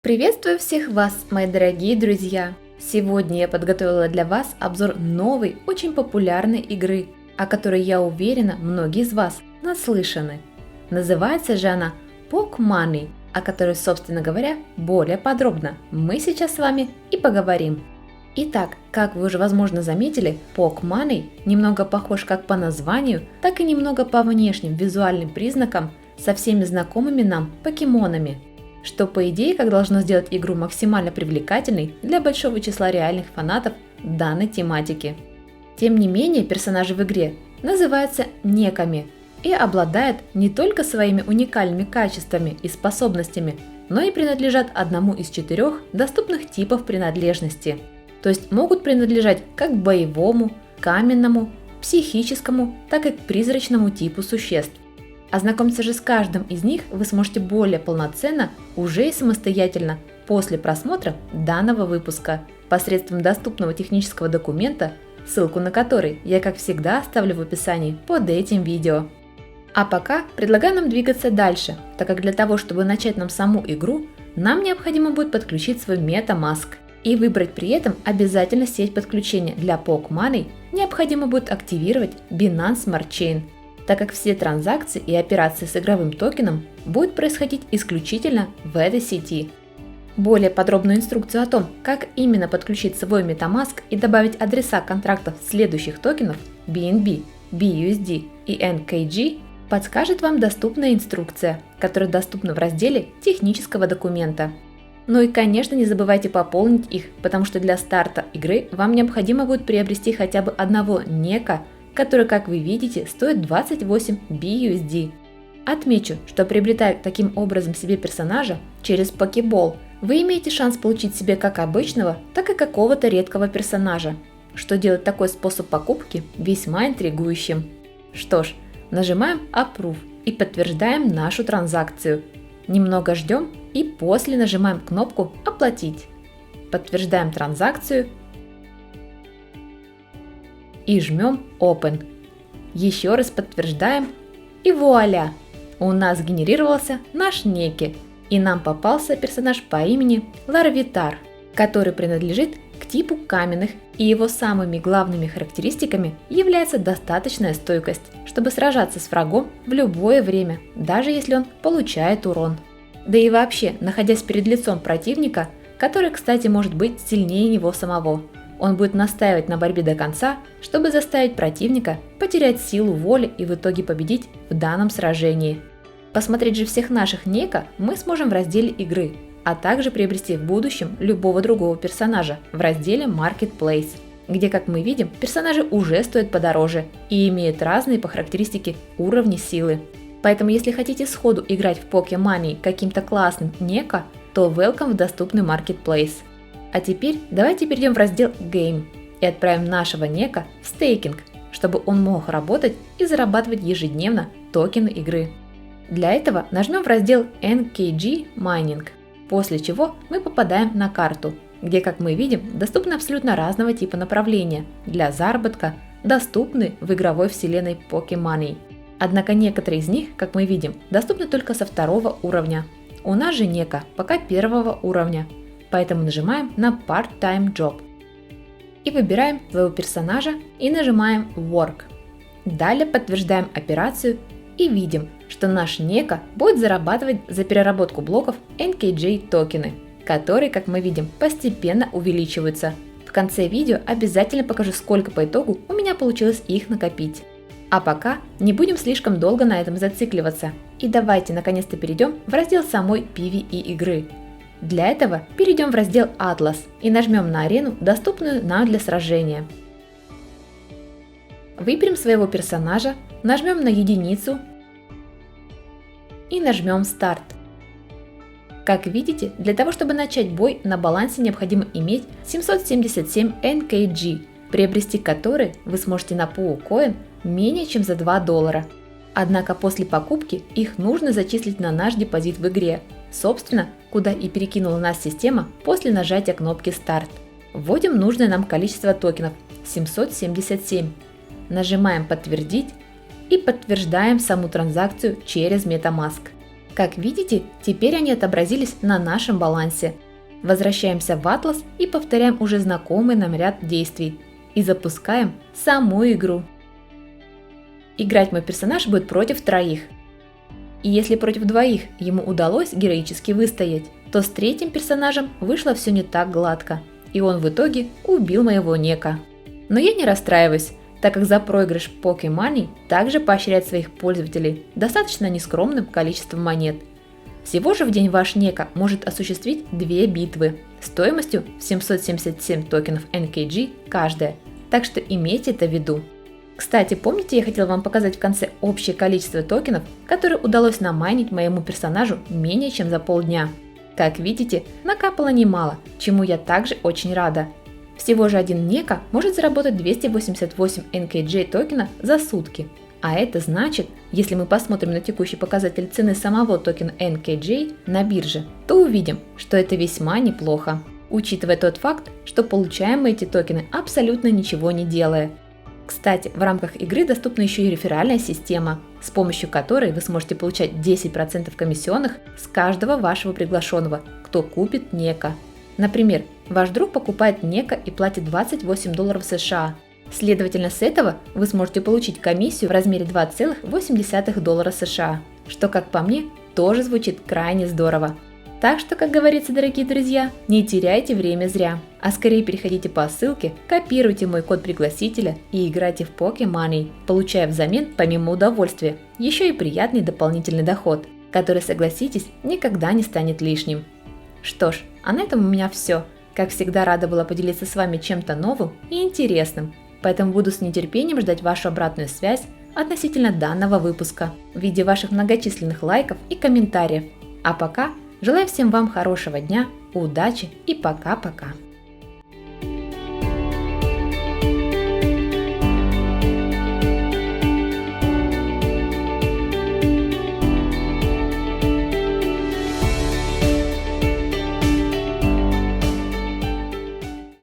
Приветствую всех вас, мои дорогие друзья! Сегодня я подготовила для вас обзор новой, очень популярной игры, о которой, я уверена, многие из вас наслышаны. Называется же она PokMoney, о которой, собственно говоря, более подробно мы сейчас с вами и поговорим. Итак, как вы уже возможно заметили, PokMoney немного похож как по названию, так и немного по внешним визуальным признакам со всеми знакомыми нам покемонами, что по идее как должно сделать игру максимально привлекательной для большого числа реальных фанатов данной тематики. Тем не менее, персонажи в игре называются неками и обладают не только своими уникальными качествами и способностями, но и принадлежат одному из 4 доступных типов принадлежности. То есть могут принадлежать как к боевому, каменному, психическому, так и к призрачному типу существ. Ознакомиться же с каждым из них вы сможете более полноценно уже и самостоятельно после просмотра данного выпуска посредством доступного технического документа, ссылку на который я, как всегда, оставлю в описании под этим видео. А пока предлагаю нам двигаться дальше, так как для того, чтобы начать нам саму игру, нам необходимо будет подключить свой MetaMask. И выбрать при этом обязательно сеть подключения. Для PokMoney необходимо будет активировать Binance Smart Chain, так как все транзакции и операции с игровым токеном будут происходить исключительно в этой сети. Более подробную инструкцию о том, как именно подключить свой MetaMask и добавить адреса контрактов следующих токенов BNB, BUSD и NKG, подскажет вам доступная инструкция, которая доступна в разделе технического документа. Ну и, конечно, не забывайте пополнить их, потому что для старта игры вам необходимо будет приобрести хотя бы одного нека, который, как вы видите, стоит 28 BUSD. Отмечу, что приобретая таким образом себе персонажа через Pokeball, вы имеете шанс получить себе как обычного, так и какого-то редкого персонажа, что делает такой способ покупки весьма интригующим. Что ж, нажимаем Approve и подтверждаем нашу транзакцию. Немного ждем и после нажимаем кнопку «Оплатить». Подтверждаем транзакцию и жмем Open. Еще раз подтверждаем и вуаля! У нас генерировался наш Неки и нам попался персонаж по имени Larvitar, который принадлежит к типу каменных, и его самыми главными характеристиками является достаточная стойкость, чтобы сражаться с врагом в любое время, даже если он получает урон. Да и вообще, находясь перед лицом противника, который, кстати, может быть сильнее него самого, он будет настаивать на борьбе до конца, чтобы заставить противника потерять силу воли и в итоге победить в данном сражении. Посмотреть же всех наших нека мы сможем в разделе игры, а также приобрести в будущем любого другого персонажа в разделе Marketplace, где, как мы видим, персонажи уже стоят подороже и имеют разные по характеристике уровни силы. Поэтому, если хотите сходу играть в PokMoney каким-то классным нека, то welcome в доступный Marketplace. А теперь давайте перейдем в раздел Game и отправим нашего нека в стейкинг, чтобы он мог работать и зарабатывать ежедневно токены игры. Для этого нажмем в раздел NKG Mining, после чего мы попадаем на карту, где, как мы видим, доступны абсолютно разного типа направления для заработка, доступны в игровой вселенной PokMoney. Однако некоторые из них, как мы видим, доступны только со 2 уровня. У нас же нека пока 1 уровня, поэтому нажимаем на Part-Time Job и выбираем своего персонажа и нажимаем Work. Далее подтверждаем операцию и видим, что наш нека будет зарабатывать за переработку блоков NKG токены, которые, как мы видим, постепенно увеличиваются. В конце видео обязательно покажу, сколько по итогу у меня получилось их накопить. А пока не будем слишком долго на этом зацикливаться. И давайте наконец-то перейдем в раздел самой PvE игры. Для этого перейдем в раздел Atlas и нажмем на арену, доступную нам для сражения. Выберем своего персонажа, нажмем на единицу и нажмем Старт. Как видите, для того, чтобы начать бой, на балансе необходимо иметь 777 NKG, приобрести которые вы сможете на PoolCoin менее чем за $2. Однако после покупки их нужно зачислить на наш депозит в игре, собственно, куда и перекинула нас система после нажатия кнопки «Старт». Вводим нужное нам количество токенов – 777. Нажимаем «Подтвердить» и подтверждаем саму транзакцию через MetaMask. Как видите, теперь они отобразились на нашем балансе. Возвращаемся в Atlas и повторяем уже знакомый нам ряд действий. И запускаем саму игру. Играть мой персонаж будет против троих. И если против двоих ему удалось героически выстоять, то с третьим персонажем вышло все не так гладко, и он в итоге убил моего Нека. Но я не расстраиваюсь, так как за проигрыш Pokémoney также поощряет своих пользователей достаточно нескромным количеством монет. Всего же в день ваш Нека может осуществить 2 битвы стоимостью в 777 токенов NKG каждая, так что имейте это в виду. Кстати, помните, я хотела вам показать в конце общее количество токенов, которые удалось намайнить моему персонажу менее чем за полдня. Как видите, накапало немало, чему я также очень рада. Всего же один Нека может заработать 288 NKG токена за сутки. А это значит, если мы посмотрим на текущий показатель цены самого токена NKG на бирже, то увидим, что это весьма неплохо, учитывая тот факт, что получаем мы эти токены абсолютно ничего не делая. Кстати, в рамках игры доступна еще и реферальная система, с помощью которой вы сможете получать 10% комиссионных с каждого вашего приглашенного, кто купит Нека. Например, ваш друг покупает Нека и платит $28 США. Следовательно, с этого вы сможете получить комиссию в размере $2,8 США, что, как по мне, тоже звучит крайне здорово. Так что, как говорится, дорогие друзья, не теряйте время зря, а скорее переходите по ссылке, копируйте мой код пригласителя и играйте в Pokémoney, получая взамен, помимо удовольствия, еще и приятный дополнительный доход, который, согласитесь, никогда не станет лишним. Что ж, а на этом у меня все. Как всегда, рада была поделиться с вами чем-то новым и интересным, поэтому буду с нетерпением ждать вашу обратную связь относительно данного выпуска в виде ваших многочисленных лайков и комментариев. А пока желаю всем вам хорошего дня, удачи и пока-пока!